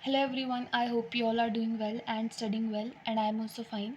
Hello everyone, I hope you all are doing well and studying well and I am also fine.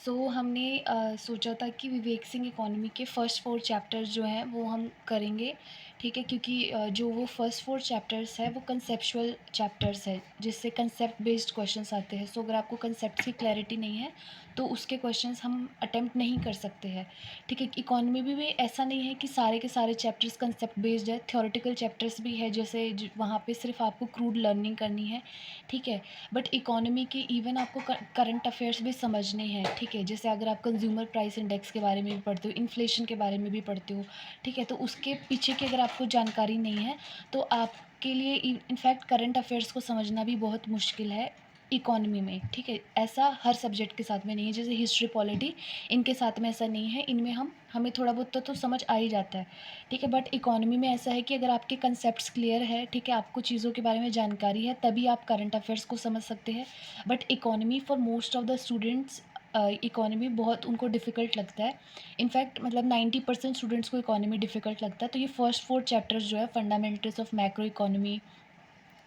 So हमने सोचा था कि Vivek Singh economy के first 4 chapters जो हैं वो हम करेंगे। ठीक है, क्योंकि जो वो फर्स्ट 4 चैप्टर्स है वो कंसेप्चुअल चैप्टर्स है, जिससे कंसेप्ट बेस्ड क्वेश्चंस आते हैं। सो अगर आपको कंसेप्ट की क्लैरिटी नहीं है तो उसके क्वेश्चंस हम अटेम्प्ट नहीं कर सकते हैं। ठीक है, इकोनॉमी भी ऐसा नहीं है कि सारे के सारे चैप्टर्स कंसेप्ट बेस्ड है, थ्योरेटिकल चैप्टर्स भी है, जैसे वहाँ पे सिर्फ आपको क्रूड लर्निंग करनी है। ठीक है, बट इकोनॉमी के इवन आपको करंट अफेयर्स भी समझने हैं। ठीक है, जैसे अगर आप कंज्यूमर प्राइस इंडेक्स के बारे में भी पढ़ते हो, इन्फ्लेशन के बारे में भी पढ़ते हो। ठीक है, तो उसके पीछे की अगर आपको जानकारी नहीं है तो आपके लिए इनफैक्ट करंट अफेयर्स को समझना भी बहुत मुश्किल है इकोनॉमी में। ठीक है, ऐसा हर सब्जेक्ट के साथ में नहीं है, जैसे हिस्ट्री पॉलिटी, इनके साथ में ऐसा नहीं है। इनमें हमें थोड़ा बहुत तो समझ आ ही जाता है। ठीक है, बट इकोनॉमी में ऐसा है कि अगर आपके कंसेप्ट्स क्लियर है, ठीक है, आपको चीज़ों के बारे में जानकारी है, तभी आप करंट अफेयर्स को समझ सकते हैं। But economy for most of the students, economy बहुत उनको डिफ़िकल्ट लगता है। इनफैक्ट मतलब 90% स्टूडेंट्स को इकोनॉमी डिफ़िकल्ट लगता है। तो ये फर्स्ट 4 चैप्टर्स जो है, fundamentals of macro economy,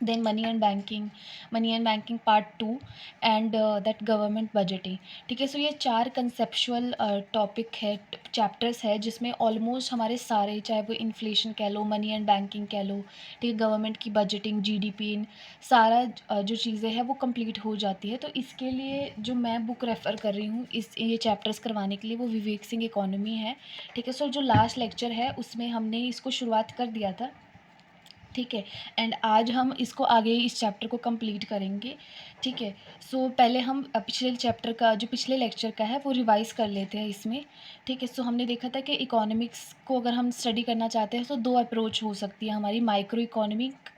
then money and banking part 2, and that government budgeting। ठीक है, सो ये 4 कंसेप्चुअल टॉपिक है, चैप्टर्स है, जिसमें ऑलमोस्ट हमारे सारे, चाहे वो इन्फ्लेशन कह लो, मनी एंड बैंकिंग कह लो, ठीक है, गवर्नमेंट की बजटिंग, जीडीपी, इन सारा जो चीज़ें हैं वो कंप्लीट हो जाती है। तो इसके लिए जो मैं बुक रेफ़र कर रही हूँ इस ये चैप्टर्स करवाने के लिए, वो विवेक सिंह इकोनॉमी है। ठीक है, सो जो लास्ट लेक्चर है उसमें हमने इसको शुरुआत कर दिया था। ठीक है, एंड आज हम इसको आगे इस चैप्टर को कंप्लीट करेंगे। ठीक है, सो पहले हम पिछले चैप्टर का, जो पिछले लेक्चर का है, वो रिवाइज़ कर लेते हैं इसमें। ठीक है, सो हमने देखा था कि इकोनॉमिक्स को अगर हम स्टडी करना चाहते हैं तो 2 अप्रोच हो सकती है हमारी, माइक्रो इकोनॉमिक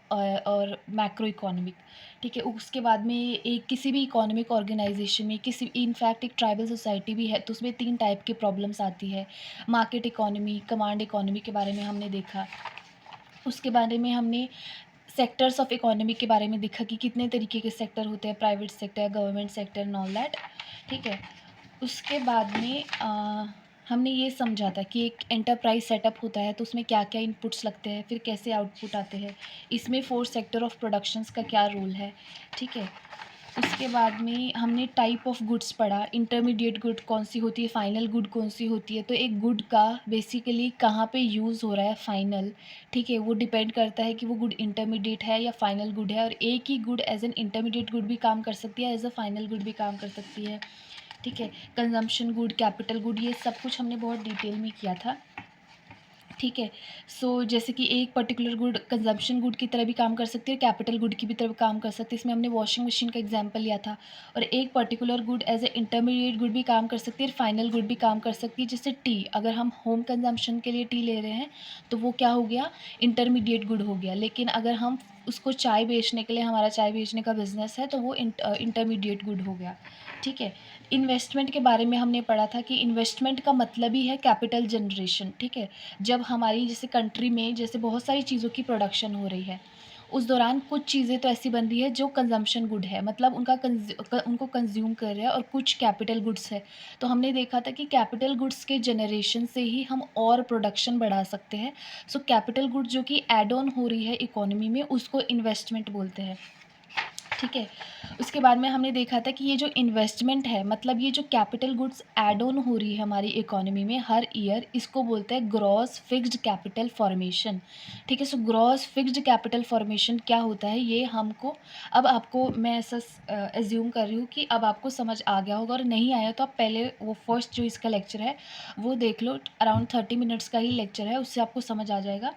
और मैक्रो इकोनॉमिक। ठीक है, उसके बाद में एक किसी भी इकोनॉमिक ऑर्गेनाइजेशन में, किसी इनफैक्ट एक ट्राइबल सोसाइटी भी है, तो उसमें 3 टाइप की प्रॉब्लम्स आती है। मार्केट इकोनॉमी, कमांड इकोनॉमी के बारे में हमने देखा। उसके बारे में हमने सेक्टर्स ऑफ इकोनॉमी के बारे में देखा कि कितने तरीके के सेक्टर होते हैं, private sector, government sector and all that. ठीक है, उसके बाद में हमने ये समझा था कि एक एंटरप्राइज सेटअप होता है तो उसमें क्या क्या इनपुट्स लगते हैं, फिर कैसे आउटपुट आते हैं, इसमें 4 सेक्टर ऑफ प्रोडक्शंस का क्या रोल है। ठीक है, उसके बाद में हमने टाइप ऑफ गुड्स पढ़ा, इंटरमीडिएट गुड कौन सी होती है, फाइनल गुड कौन सी होती है। तो एक गुड का बेसिकली कहाँ पे यूज़ हो रहा है, फाइनल, ठीक है, वो डिपेंड करता है कि वो गुड इंटरमीडिएट है या फाइनल गुड है। और एक ही good as an intermediate good भी काम कर सकती है, एज अ फाइनल गुड भी काम कर सकती है। ठीक है, कंजम्पशन गुड, कैपिटल गुड, ये सब कुछ हमने बहुत डिटेल में किया था। ठीक है, सो जैसे कि एक पर्टिकुलर गुड कंजम्पशन गुड की तरह भी काम कर सकती है, कैपिटल गुड की भी तरह काम कर सकती है। इसमें हमने वॉशिंग मशीन का एग्जांपल लिया था। और एक particular good as a intermediate good भी काम कर सकती है, फाइनल गुड भी काम कर सकती है। जैसे टी, अगर हम होम कंजम्पशन के लिए टी ले रहे हैं तो वो क्या हो गया, इंटरमीडिएट गुड हो गया। लेकिन अगर हम उसको चाय बेचने के लिए, हमारा चाय बेचने का बिजनेस है, तो वो इंटरमीडिएट गुड हो गया। ठीक है, इन्वेस्टमेंट के बारे में हमने पढ़ा था कि इन्वेस्टमेंट का मतलब ही है कैपिटल जनरेशन। ठीक है, जब हमारी जैसे कंट्री में जैसे बहुत सारी चीज़ों की प्रोडक्शन हो रही है, उस दौरान कुछ चीज़ें तो ऐसी बन रही है जो कंजम्पशन गुड है, मतलब उनको कंज्यूम कर रहे हैं, और कुछ कैपिटल गुड्स है। तो हमने देखा था कि कैपिटल गुड्स के जनरेशन से ही हम और प्रोडक्शन बढ़ा सकते हैं। सो कैपिटल गुड्स जो कि ऐड ऑन हो रही है इकोनॉमी में, उसको इन्वेस्टमेंट बोलते हैं। ठीक है, उसके बाद में हमने देखा था कि ये जो इन्वेस्टमेंट है, मतलब ये जो कैपिटल गुड्स ऐड ऑन हो रही है हमारी इकोनॉमी में हर ईयर, इसको बोलते हैं ग्रॉस फिक्स्ड कैपिटल फॉर्मेशन। ठीक है, so gross fixed capital formation क्या होता है, ये हमको, अब आपको मैं ऐसा एज्यूम कर रही हूँ कि अब आपको समझ आ गया होगा, और नहीं आया तो आप पहले वो फर्स्ट जो इसका लेक्चर है वो देख लो, अराउंड 30 मिनट्स का ही लेक्चर है, उससे आपको समझ आ जाएगा।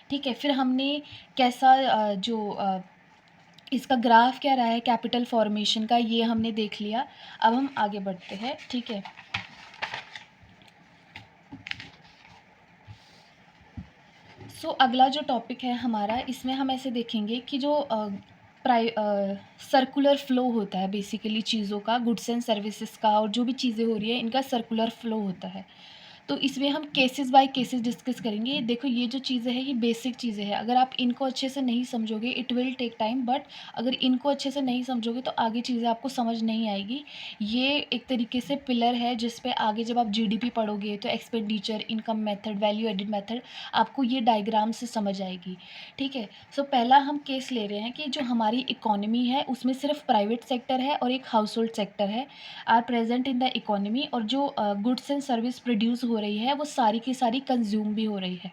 ठीक है, फिर हमने कैसा इसका ग्राफ क्या रहा है कैपिटल फॉर्मेशन का, ये हमने देख लिया। अब हम आगे बढ़ते हैं। ठीक है, सो अगला जो टॉपिक है हमारा, इसमें हम ऐसे देखेंगे कि जो सर्कुलर फ्लो होता है बेसिकली चीज़ों का, गुड्स एंड सर्विसेज का, और जो भी चीज़ें हो रही है इनका सर्कुलर फ्लो होता है। तो इसमें हम केसेस बाय केसेस डिस्कस करेंगे। देखो ये जो चीज़ें हैं ये बेसिक चीज़ें हैं, अगर आप इनको अच्छे से नहीं समझोगे it will take time, but अगर इनको अच्छे से नहीं समझोगे तो आगे चीज़ें आपको समझ नहीं आएगी। ये एक तरीके से पिलर है जिस पे आगे जब आप जीडीपी पढ़ोगे तो expenditure, income method, value added method, आपको ये डायग्राम से समझ आएगी। ठीक है, सो पहला हम केस ले रहे हैं कि जो हमारी इकोनॉमी है उसमें सिर्फ प्राइवेट सेक्टर है और एक हाउस होल्ड सेक्टर है are present in the economy, और जो गुड्स एंड सर्विस प्रोड्यूस हो रही है वो सारी की सारी कंज्यूम भी हो रही है।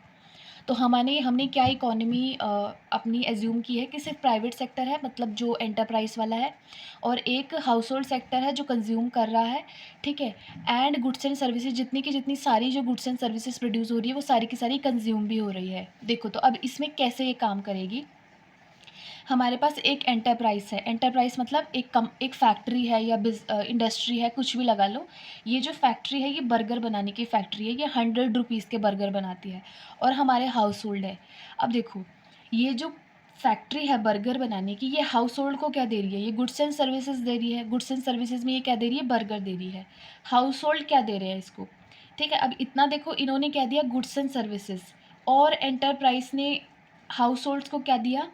तो हमने क्या इकोनॉमी अपनी एज्यूम की है कि सिर्फ प्राइवेट सेक्टर है, मतलब जो एंटरप्राइज वाला है, और एक हाउस होल्ड सेक्टर है जो कंज्यूम कर रहा है। ठीक है, एंड गुड्स एंड सर्विसेज, जितनी की जितनी सारी जो गुड्स एंड सर्विसेज प्रोड्यूस हो रही है वो सारी की सारी कंज्यूम भी हो रही है। देखो तो अब इसमें कैसे ये काम करेगी। हमारे पास एक एंटरप्राइज़ है, एंटरप्राइज़ मतलब एक फैक्ट्री है या इंडस्ट्री है, कुछ भी लगा लो। ये जो फैक्ट्री है ये बर्गर बनाने की फैक्ट्री है, ये 100 रुपीज़ के बर्गर बनाती है, और हमारे हाउस होल्ड है। अब देखो ये जो फैक्ट्री है बर्गर बनाने की, ये हाउस होल्ड को क्या दे रही है, ये गुड्स एंड सर्विसेज दे रही है, गुड्स एंड सर्विसेज में ये क्या दे रही है, बर्गर दे रही है। हाउस होल्ड क्या दे रहे हैं इसको। ठीक है, अब इतना देखो, इन्होंने क्या दिया, गुड्स एंड सर्विसेज, और एंटरप्राइज ने हाउस होल्ड्स को क्या दिया,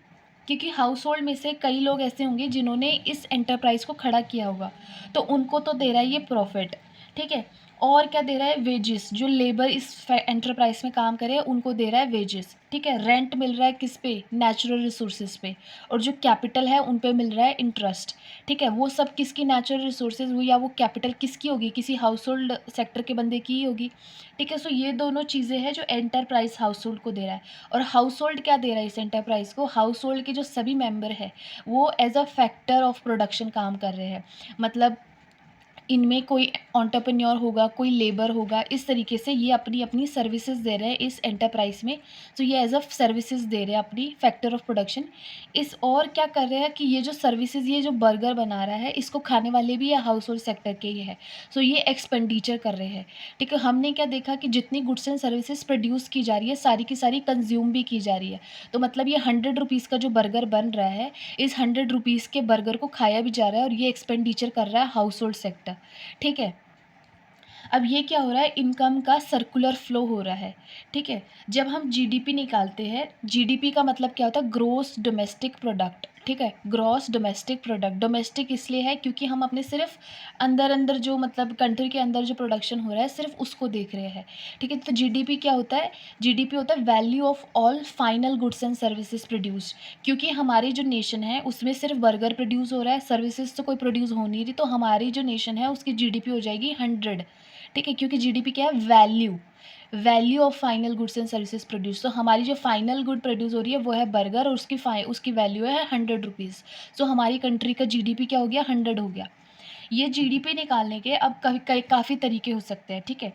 क्योंकि हाउस होल्ड में से कई लोग ऐसे होंगे जिन्होंने इस एंटरप्राइज़ को खड़ा किया होगा, तो उनको तो दे रहा है ये प्रॉफिट। ठीक है, और क्या दे रहा है, वेजेस, जो लेबर इस एंटरप्राइज में काम करे उनको दे रहा है वेजेस। ठीक है, रेंट मिल रहा है किस पे, नेचुरल रिसोर्सेज पे, और जो कैपिटल है उन पे मिल रहा है इंटरेस्ट। ठीक है, वो सब किसकी नेचुरल रिसोर्सेज हुई, या वो कैपिटल किसकी होगी, किसी हाउस होल्ड सेक्टर के बंदे की ही होगी। ठीक है, सो ये दोनों चीज़ें हैं जो एंटरप्राइज हाउस होल्ड को दे रहा है। और हाउस होल्ड क्या दे रहा है इस एंटरप्राइज़ को, हाउस होल्ड के जो सभी मेंबर है वो as a factor of production काम कर रहे हैं। मतलब इनमें कोई एंटरप्रेन्योर होगा, कोई लेबर होगा, इस तरीके से ये अपनी अपनी सर्विसेज दे रहे हैं इस एंटरप्राइज में। तो ये एज अ सर्विसेज दे रहे हैं अपनी फैक्टर ऑफ प्रोडक्शन। इस और क्या कर रहे हैं कि ये जो सर्विसेज, ये जो बर्गर बना रहा है इसको खाने वाले भी ये हाउस होल्ड सेक्टर के ही है। सो ये एक्सपेंडिचर कर रहे हैं। ठीक है, हमने क्या देखा कि जितनी गुड्स एंड सर्विसेज प्रोड्यूस की जा रही है सारी की सारी कंज्यूम भी की जा रही है। तो मतलब ये 100 रुपीज़ का जो बर्गर बन रहा है, इस 100 रुपीज़ के बर्गर को खाया भी जा रहा है और ये एक्सपेंडिचर कर रहा है हाउस होल्ड सेक्टर। ठीक है, अब ये क्या हो रहा है, इनकम का सर्कुलर फ्लो हो रहा है। ठीक है, जब हम जीडीपी निकालते हैं, जीडीपी का मतलब क्या होता है, ग्रोस डोमेस्टिक प्रोडक्ट। ठीक है, ग्रॉस डोमेस्टिक प्रोडक्ट, डोमेस्टिक इसलिए है क्योंकि हम अपने सिर्फ अंदर अंदर जो मतलब कंट्री के अंदर जो प्रोडक्शन हो रहा है सिर्फ उसको देख रहे हैं। ठीक है, तो जीडीपी क्या होता है, जीडीपी होता है value of all final goods and services produced. क्योंकि हमारी जो नेशन है उसमें सिर्फ बर्गर प्रोड्यूस हो रहा है, सर्विसेज तो कोई प्रोड्यूस हो नहीं रही, तो हमारी जो नेशन है उसकी जीडीपी हो जाएगी 100। ठीक है, क्योंकि जीडीपी क्या है, value, value of final goods and services produce. तो हमारी जो फाइनल गुड प्रोड्यूस हो रही है वो है बर्गर, और उसकी वैल्यू है 100 रुपीज़। सो हमारी कंट्री का जीडीपी क्या हो गया, 100 हो गया। ये जीडीपी निकालने के अब काफ़ी तरीके हो सकते हैं। ठीक है,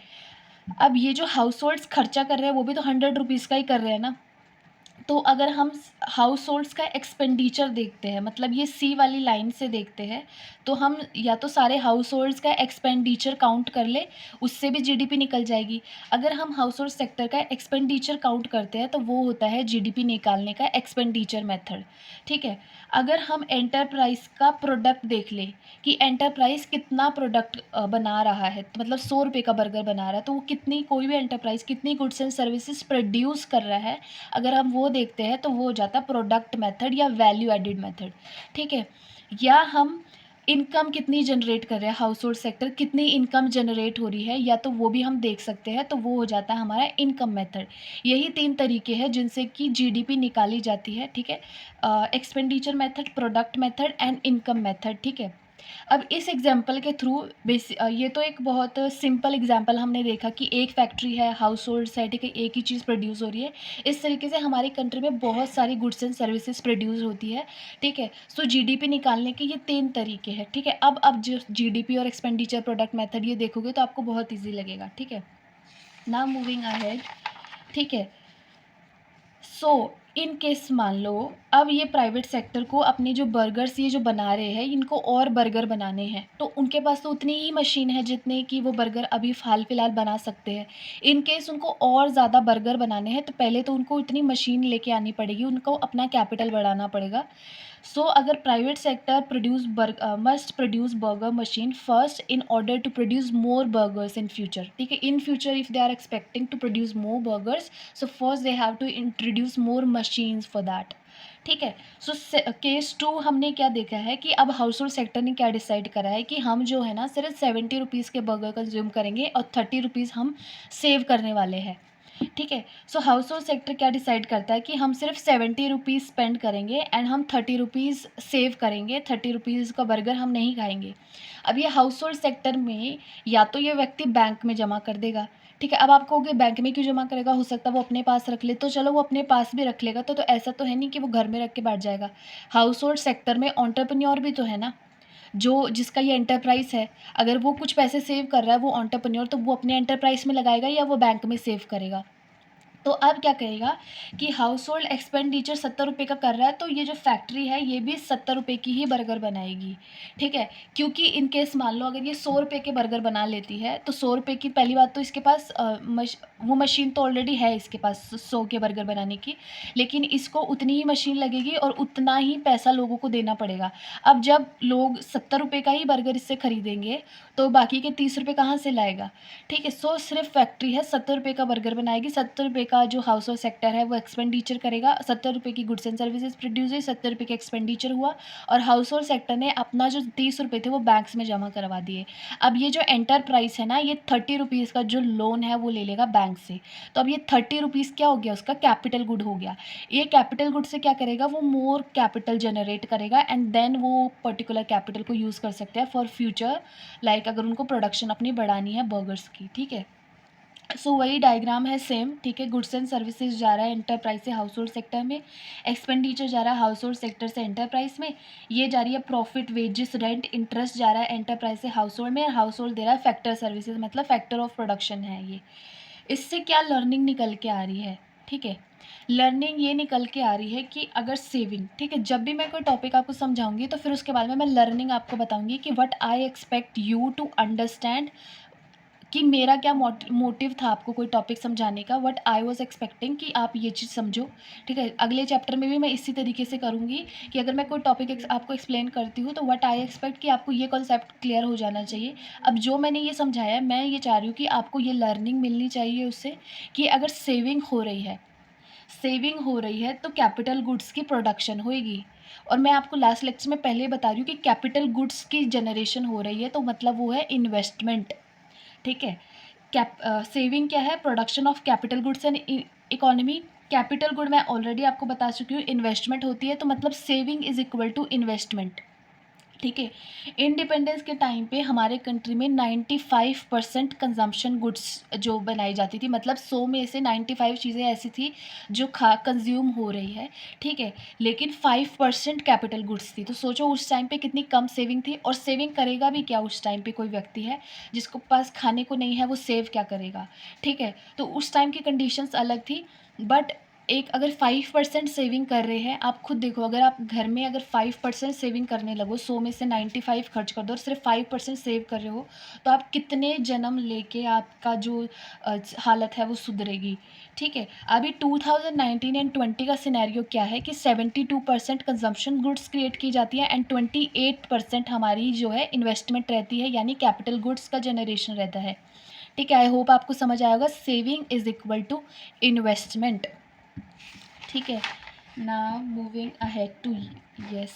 अब ये जो हाउस होल्ड्स खर्चा कर रहे हैं वो भी तो 100 रुपीज़ का ही कर रहे हैं ना। तो अगर हम हाउस होल्ड्स का एक्सपेंडिचर देखते हैं, मतलब ये सी वाली लाइन से देखते हैं, तो हम या तो सारे हाउस होल्ड्स का एक्सपेंडिचर काउंट कर ले, उससे भी जीडीपी निकल जाएगी। अगर हम हाउस होल्ड सेक्टर का एक्सपेंडिचर काउंट करते हैं तो वो होता है जीडीपी निकालने का एक्सपेंडिचर मेथड। ठीक है, अगर हम एंटरप्राइज का प्रोडक्ट देख लें कि एंटरप्राइज कितना प्रोडक्ट बना रहा है, तो मतलब 100 रुपये का बर्गर बना रहा है, तो वो कितनी, कोई भी एंटरप्राइज कितनी गुड्स एंड सर्विसेज प्रोड्यूस कर रहा है, अगर हम वो देखते हैं तो वो हो जाता है प्रोडक्ट मेथड या वैल्यू एडिड मेथड। ठीक है, या हम इनकम कितनी जनरेट कर रहे हैं, हाउस होल्ड सेक्टर कितनी इनकम जनरेट हो रही है, या तो वो भी हम देख सकते हैं, तो वो हो जाता है हमारा इनकम मेथड। यही 3 तरीके हैं जिनसे कि जीडीपी निकाली जाती है। ठीक है, expenditure method, product method and income method. ठीक है, अब इस एग्जाम्पल के थ्रू ये तो एक बहुत सिंपल एग्जाम्पल हमने देखा कि एक फैक्ट्री है, हाउस होल्ड्स है, ठीक है, एक ही चीज़ प्रोड्यूस हो रही है। इस तरीके से हमारी कंट्री में बहुत सारी गुड्स एंड सर्विसेज प्रोड्यूस होती है। ठीक है, सो जीडीपी निकालने के ये 3 तरीके हैं। ठीक है, अब जो जीडीपी और एक्सपेंडिचर प्रोडक्ट मेथड ये देखोगे तो आपको बहुत ईजी लगेगा। ठीक है, नाउ मूविंग अहेड। ठीक है, सो इन केस मान लो अब ये प्राइवेट सेक्टर को अपने जो बर्गर्स ये जो बना रहे हैं, इनको और बर्गर बनाने हैं, तो उनके पास तो उतनी ही मशीन है जितने कि वो बर्गर अभी हाल फिलहाल बना सकते हैं। इन केस उनको और ज़्यादा बर्गर बनाने हैं तो पहले तो उनको इतनी मशीन लेके आनी पड़ेगी, उनको अपना कैपिटल बढ़ाना पड़ेगा। सो अगर private sector must produce burger machine first in order to produce more burgers in future, ठीक है। In future if they are expecting to produce more burgers, so first they have to introduce more machines for that, ठीक है। So case 2 हमने क्या देखा है कि अब हाउस होल्ड सेक्टर ने क्या डिसाइड करा है कि हम जो है ना सिर्फ 70 रुपीज़ के बर्गर कंज्यूम करेंगे और 30 रुपीज़ हम सेव करने वाले हैं, ठीक है। सो हाउस होल्ड सेक्टर क्या डिसाइड करता है कि हम सिर्फ 70 रुपीज़ स्पेंड करेंगे एंड हम 30 रुपीज़ सेव करेंगे, 30 रुपीज़ का बर्गर हम नहीं खाएंगे। अब ये हाउस होल्ड सेक्टर में या तो ये व्यक्ति बैंक में जमा कर देगा, ठीक है। अब आप कहोगे बैंक में क्यों जमा करेगा, हो सकता है वो अपने पास रख ले, तो चलो वो अपने पास भी रख लेगा, तो ऐसा तो है नहीं कि वो घर में रख के बैठ जाएगा। हाउस होल्ड सेक्टर में एंटरप्रेन्योर भी तो है ना, जो जिसका ये एंटरप्राइज़ है। अगर वो कुछ पैसे सेव कर रहा है वो एंटरप्रेन्योर, तो वो अपने एंटरप्राइज़ में लगाएगा या वो बैंक में सेव करेगा। तो अब क्या करेगा कि हाउस होल्ड एक्सपेंडिचर 70 रुपये का कर रहा है, तो ये जो फैक्ट्री है ये भी 70 रुपये की ही बर्गर बनाएगी, ठीक है। क्योंकि इन केस मान लो अगर ये 100 रुपये के बर्गर बना लेती है, तो 100 रुपये की पहली बात तो इसके पास वो मशीन तो ऑलरेडी है इसके पास 100 के बर्गर बनाने की, लेकिन इसको उतनी ही मशीन लगेगी और उतना ही पैसा लोगों को देना पड़ेगा। अब जब लोग 70 रुपये का ही बर्गर इससे खरीदेंगे तो बाकी के 30 रुपये कहाँ से लाएगा, ठीक है। सो सिर्फ फैक्ट्री है 70 रुपये का बर्गर बनाएगी, 70 रुपये का जो हाउस होल्ड सेक्टर है वो एक्सपेंडिचर करेगा, 70 रुपये की गुड्स एंड सर्विसेज प्रोड्यूस हुई, 70 रुपये का एक्सपेंडिचर हुआ और हाउस होल्ड सेक्टर ने अपना जो 30 रुपये थे वो बैंक्स में जमा करवा दिए। अब ये जो एंटरप्राइज है ना, ये 30 रुपीज़ का जो लोन है वो ले लेगा बैंक से, तो अब ये 30 रुपीज़ क्या हो गया, उसका कैपिटल गुड हो गया। ये कैपिटल गुड से क्या करेगा, वो मोर कैपिटल जनरेट करेगा एंड देन वो पर्टिकुलर कैपिटल को यूज़ कर सकते हैं फॉर फ्यूचर, लाइक अगर उनको प्रोडक्शन अपनी बढ़ानी है बर्गर्स की, ठीक है। सो वही डायग्राम है सेम, ठीक है। गुड्स एंड सर्विसेज जा रहा है एंटरप्राइज से हाउस होल्ड सेक्टर में, एक्सपेंडिचर जा रहा है हाउस होल्ड सेक्टर से एंटरप्राइज में, ये जा रही है प्रॉफिट वेजेस रेंट इंटरेस्ट जा रहा है एंटरप्राइज से हाउस होल्ड में, और हाउस होल्ड दे रहा है फैक्टर सर्विसेज, मतलब फैक्टर ऑफ प्रोडक्शन है ये। इससे क्या लर्निंग निकल के आ रही है, ठीक है। लर्निंग ये निकल के आ रही है कि अगर सेविंग, ठीक है, जब भी मैं कोई टॉपिक आपको समझाऊंगी तो फिर उसके बाद में मैं लर्निंग आपको बताऊंगी कि what I expect you to understand, कि मेरा क्या मोटिव था आपको कोई टॉपिक समझाने का, व्हाट आई वाज एक्सपेक्टिंग कि आप ये चीज़ समझो, ठीक है। अगले चैप्टर में भी मैं इसी तरीके से करूँगी कि अगर मैं कोई टॉपिक आपको एक्सप्लेन करती हूँ तो व्हाट आई एक्सपेक्ट कि आपको ये कॉन्सेप्ट क्लियर हो जाना चाहिए। अब जो मैंने ये समझाया मैं ये चाह रही हूँ कि आपको ये लर्निंग मिलनी चाहिए उससे, कि अगर सेविंग हो रही है तो कैपिटल गुड्स की प्रोडक्शन होएगी। और मैं आपको लास्ट लेक्चर में पहले ही बता रही हूँ कि कैपिटल गुड्स की जनरेशन हो रही है, तो मतलब वो है इन्वेस्टमेंट, ठीक है। सेविंग क्या है, production of capital goods and economy. Capital good मैं ऑलरेडी आपको बता चुकी हूँ, इन्वेस्टमेंट होती है, तो मतलब saving is equal to investment, ठीक है। इंडिपेंडेंस के टाइम पे हमारे कंट्री में 95% कंजम्पशन गुड्स जो बनाई जाती थी, मतलब 100 में से 95 चीज़ें ऐसी थी जो कंज्यूम हो रही है, ठीक है। लेकिन 5% कैपिटल गुड्स थी, तो सोचो उस टाइम पे कितनी कम सेविंग थी। और सेविंग करेगा भी क्या उस टाइम पे, कोई व्यक्ति है जिसको पास खाने को नहीं है वो सेव क्या करेगा, ठीक है। तो उस टाइम की कंडीशंस अलग थी। बट एक अगर 5% सेविंग कर रहे हैं, आप खुद देखो, अगर आप घर में अगर 5% सेविंग करने लगो, 100 में से 95 खर्च कर दो और सिर्फ 5% सेव कर रहे हो, तो आप कितने जन्म लेके आपका जो हालत है वो सुधरेगी, ठीक है। अभी 2019 एंड 20 का सिनेरियो क्या है कि 72% कंजम्पशन गुड्स क्रिएट की जाती है एंड 28% हमारी जो है इन्वेस्टमेंट रहती है, यानी कैपिटल गुड्स का जनरेशन रहता है, ठीक है। आई होप आपको समझ आया होगा, saving is equal to investment, ठीक है। Now moving ahead to, yes,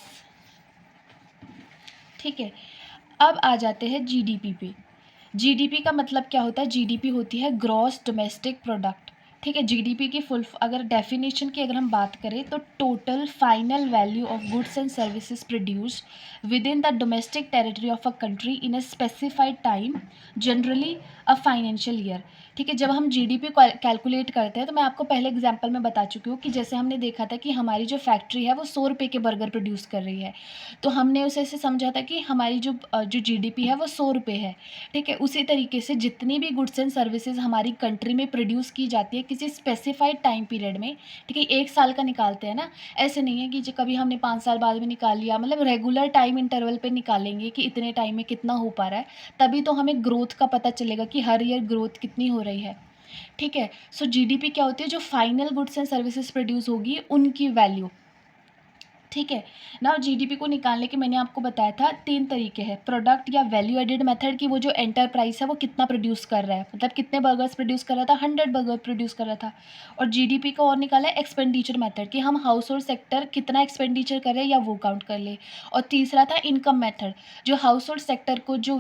ठीक है। अब आ जाते हैं जीडीपी पे। जीडीपी का मतलब क्या होता है, जीडीपी होती है ग्रॉस डोमेस्टिक प्रोडक्ट, ठीक है। जीडीपी की फुल अगर डेफिनेशन की अगर हम बात करें तो total final value of goods and services produced with in the domestic territory of a country in a specified time, generally a financial year, ठीक है। जब हम जीडीपी कैलकुलेट करते हैं तो मैं आपको पहले एग्जांपल में बता चुकी हूँ कि जैसे हमने देखा था कि हमारी जो फैक्ट्री है वो 100 रुपये के बर्गर प्रोड्यूस कर रही है, तो हमने उसे ऐसे समझा था कि हमारी जो जीडीपी है वो 100 रुपये है, ठीक है। उसी तरीके से जितनी भी गुड्स एंड सर्विसेज हमारी कंट्री में प्रोड्यूस की जाती है किसी स्पेसिफाइड टाइम पीरियड में, ठीक है, 1 साल का निकालते हैं ना, ऐसे नहीं है कि जो कभी हमने 5 साल बाद में निकाल लिया, मतलब रेगुलर टाइम इंटरवल पे निकालेंगे कि इतने टाइम में कितना हो पा रहा है, तभी तो हमें ग्रोथ का पता चलेगा कि हर ईयर ग्रोथ कितनी हो रही है, ठीक है। सो जीडीपी क्या होती है, जो final goods and services produce होगी उनकी वैल्यू, ठीक है ना। जीडीपी को निकालने के मैंने आपको बताया था 3 तरीके हैं, प्रोडक्ट या वैल्यू एडेड मेथड की, वो जो एंटरप्राइज है वो कितना प्रोड्यूस कर रहा है, मतलब कितने बर्गर्स प्रोड्यूस कर रहा था, 100 बर्गर प्रोड्यूस कर रहा था। और जीडीपी को और निकाला है एक्सपेंडिचर मेथड कि हम हाउस होल्ड सेक्टर कितना एक्सपेंडिचर कर रहे हैं या वो काउंट कर ले। और तीसरा था इनकम मेथड, जो हाउस होल्ड सेक्टर को जो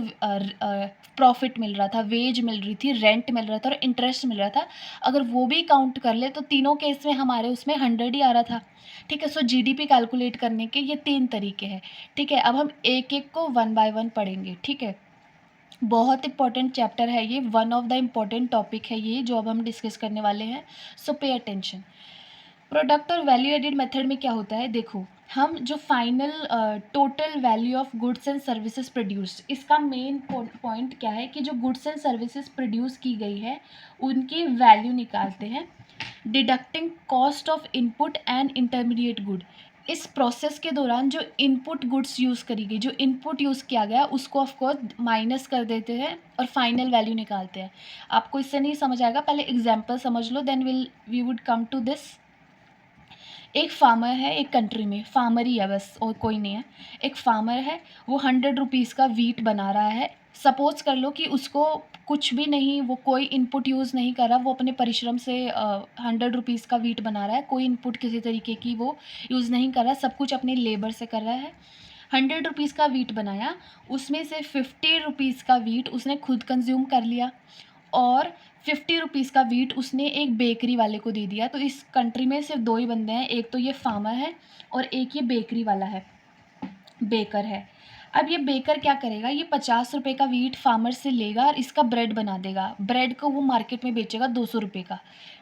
प्रॉफिट मिल रहा था, वेज मिल रही थी, रेंट मिल रहा था और इंटरेस्ट मिल रहा था, अगर वो भी काउंट कर ले तो तीनों केस में हमारे उसमें 100 ही आ रहा था, ठीक है। सो जीडीपी कैलकुलेट करने के ये 3 तरीके हैं, ठीक है। अब हम एक एक को 1 बाय 1 पढ़ेंगे, ठीक है। बहुत इंपॉर्टेंट चैप्टर है ये, one of the important topic है ये जो अब हम डिस्कस करने वाले हैं, सो पे अटेंशन। प्रोडक्ट और वैल्यू एडेड मेथड में क्या होता है, देखो हम जो final total value of goods and services produced, इसका मेन पॉइंट क्या है कि जो गुड्स एंड सर्विसेज प्रोड्यूस की गई है उनकी वैल्यू निकालते हैं, deducting cost of input and intermediate good. इस प्रोसेस के दौरान जो इनपुट गुड्स यूज़ करी गई, जो इनपुट यूज़ किया गया उसको ऑफकोर्स माइनस कर देते हैं और फाइनल वैल्यू निकालते हैं। आपको इससे नहीं समझ आएगा, पहले एग्जाम्पल समझ लो, then we would come to this. एक फार्मर है, एक कंट्री में फार्मर ही है बस और कोई नहीं है, एक फार्मर है, वो 100 रुपीज़ का वीट बना रहा है। सपोज कर लो कि उसको कुछ भी नहीं, वो कोई इनपुट यूज़ नहीं कर रहा, वो अपने परिश्रम से 100 रुपीज़ का वीट बना रहा है, कोई इनपुट किसी तरीके की वो यूज़ नहीं कर रहा, सब कुछ अपने लेबर से कर रहा है। 100 रुपीज़ का वीट बनाया, उसमें से 50 रुपीज़ का वीट उसने खुद कंज्यूम कर लिया और 50 रुपीज़ का वीट उसने एक बेकरी वाले को दे दिया। तो इस कंट्री में सिर्फ 2 ही बंदे हैं, एक तो ये फार्मर है और एक ये बेकरी वाला है, बेकर है। अब ये बेकर क्या करेगा, ये 50 रुपये का वीट फार्मर से लेगा और इसका ब्रेड बना देगा, ब्रेड को वो मार्केट में बेचेगा 200 रुपये का,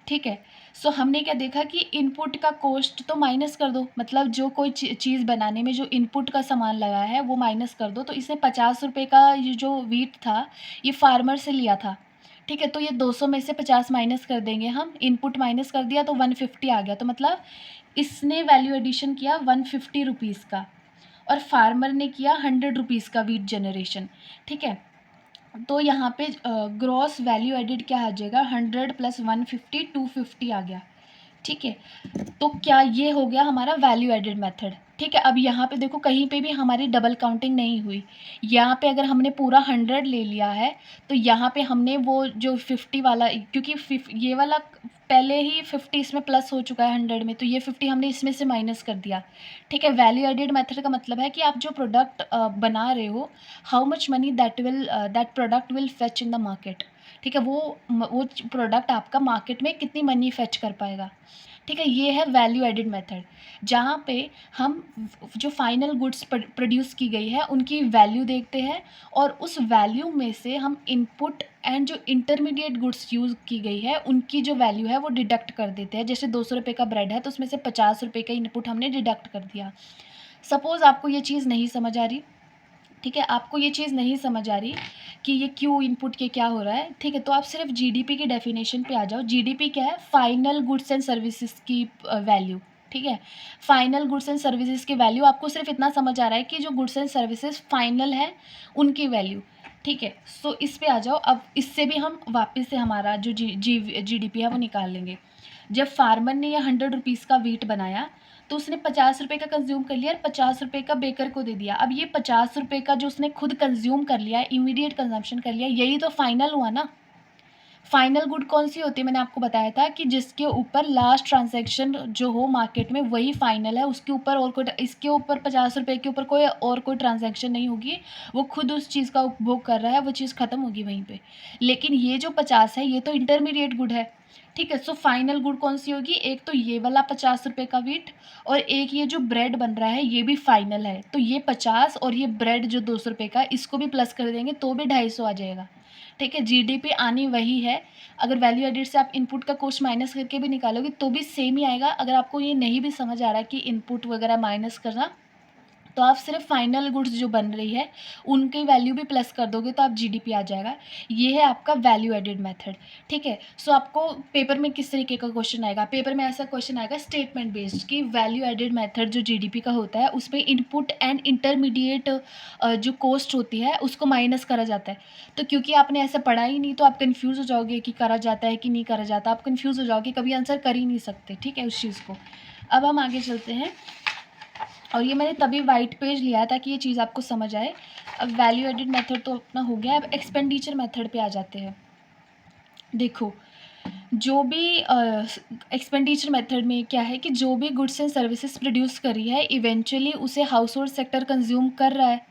ठीक है। सो हमने क्या देखा कि इनपुट का कॉस्ट तो माइनस कर दो, मतलब जो कोई चीज़ बनाने में जो इनपुट का सामान लगा है वो माइनस कर दो। तो इसने 50 रुपये का ये जो वीट था ये फार्मर से लिया था, ठीक है। तो ये 200 में से 50 माइनस कर देंगे हम, इनपुट माइनस कर दिया तो 150 आ गया। तो मतलब इसने वैल्यू एडिशन किया 150 रुपीज़ का और फार्मर ने किया 100 रुपीज़ का वीट जनरेशन, ठीक है। तो यहाँ पे ग्रॉस वैल्यू एडिड क्या आ जाएगा, 100 + 150 250 आ गया, ठीक है। तो क्या ये हो गया हमारा वैल्यू एडेड मेथड, ठीक है। अब यहाँ पे देखो कहीं पे भी हमारी डबल काउंटिंग नहीं हुई, यहाँ पे अगर हमने पूरा 100 ले लिया है तो यहाँ पे हमने वो जो 50 वाला, क्योंकि ये वाला पहले ही 50 इसमें प्लस हो चुका है 100 में, तो ये 50 हमने इसमें से माइनस कर दिया, ठीक है। वैल्यू एडेड मेथड का मतलब है कि आप जो प्रोडक्ट बना रहे हो, how much money that product will fetch in the market, ठीक है। वो प्रोडक्ट आपका मार्केट में कितनी मनी फेच कर पाएगा, ठीक है। ये है वैल्यू एडिड मेथड, जहाँ पे हम जो फाइनल गुड्स प्रोड्यूस की गई है उनकी वैल्यू देखते हैं और उस वैल्यू में से हम इनपुट एंड जो इंटरमीडिएट गुड्स यूज़ की गई है उनकी जो वैल्यू है वो डिडक्ट कर देते हैं। जैसे 200 रुपये का ब्रेड है तो उसमें से 50 रुपये का इनपुट हमने डिडक्ट कर दिया। सपोज़ आपको ये चीज़ नहीं समझ आ रही, ठीक है, आपको ये चीज़ नहीं समझ आ रही कि ये क्यों इनपुट के क्या हो रहा है, ठीक है, तो आप सिर्फ जीडीपी की डेफिनेशन पे आ जाओ। जीडीपी क्या है, फाइनल गुड्स एंड सर्विसेज की वैल्यू, ठीक है। फाइनल गुड्स एंड सर्विसेज की वैल्यू, आपको सिर्फ इतना समझ आ रहा है कि जो गुड्स एंड सर्विसेज फाइनल है उनकी वैल्यू, ठीक है। सो इस पे आ जाओ। अब इससे भी हम वापस से हमारा जो जीडीपी है वो निकाल लेंगे। जब फार्मर ने यह 100 रुपीज़ का वीट बनाया तो उसने 50 रुपये का कंज्यूम कर लिया और 50 रुपये का बेकर को दे दिया। अब ये 50 रुपये का जो उसने खुद कंज्यूम कर लिया, इमीडिएट कंजम्पशन कर लिया, यही तो फाइनल हुआ ना। फाइनल गुड कौन सी होती है, मैंने आपको बताया था कि जिसके ऊपर लास्ट ट्रांजैक्शन जो हो मार्केट में वही फाइनल है, उसके ऊपर और कोई, इसके ऊपर 50 रुपये के ऊपर कोई और कोई ट्रांजैक्शन नहीं होगी, वो खुद उस चीज़ का उपभोग कर रहा है, वो चीज़ ख़त्म होगी वहीं पे। लेकिन ये जो 50 है ये तो इंटरमीडिएट गुड है, ठीक है। सो फाइनल गुड कौन सी होगी, एक तो ये वाला 50 रुपये का वीट और एक ये जो ब्रेड बन रहा है ये भी फाइनल है। तो ये 50 और ये ब्रेड जो 200 रुपये का, इसको भी प्लस कर देंगे तो भी 250 आ जाएगा, ठीक है। जीडीपी आनी वही है, अगर वैल्यू एडिड से आप इनपुट का कॉस्ट माइनस करके भी निकालोगे तो भी सेम ही आएगा। अगर आपको ये नहीं भी समझ आ रहा है कि इनपुट वगैरह माइनस करना, तो आप सिर्फ फाइनल गुड्स जो बन रही है उनकी वैल्यू भी प्लस कर दोगे तो आप जीडीपी आ जाएगा। ये है आपका वैल्यू एडेड मेथड, ठीक है। सो आपको पेपर में किस तरीके का क्वेश्चन आएगा, पेपर में ऐसा क्वेश्चन आएगा स्टेटमेंट बेस्ड कि वैल्यू एडेड मेथड जो जीडीपी का होता है उसमें इनपुट एंड इंटरमीडिएट जो कॉस्ट होती है उसको माइनस करा जाता है। तो क्योंकि आपने ऐसा पढ़ा ही नहीं तो आप कन्फ्यूज़ हो जाओगे कि करा जाता है कि नहीं करा जाता, आप कन्फ्यूज़ हो जाओगे, कभी आंसर कर ही नहीं सकते, ठीक है, उस चीज़ को। अब हम आगे चलते हैं, और ये मैंने तभी वाइट पेज लिया ताकि ये चीज़ आपको समझ आए। अब वैल्यू एडेड मेथड तो अपना हो गया, अब एक्सपेंडिचर मेथड पे आ जाते हैं। देखो, जो भी एक्सपेंडिचर मेथड में क्या है कि जो भी गुड्स एंड सर्विसेज प्रोड्यूस करी है इवेंचुअली उसे हाउस होल्ड सेक्टर कंज्यूम कर रहा है,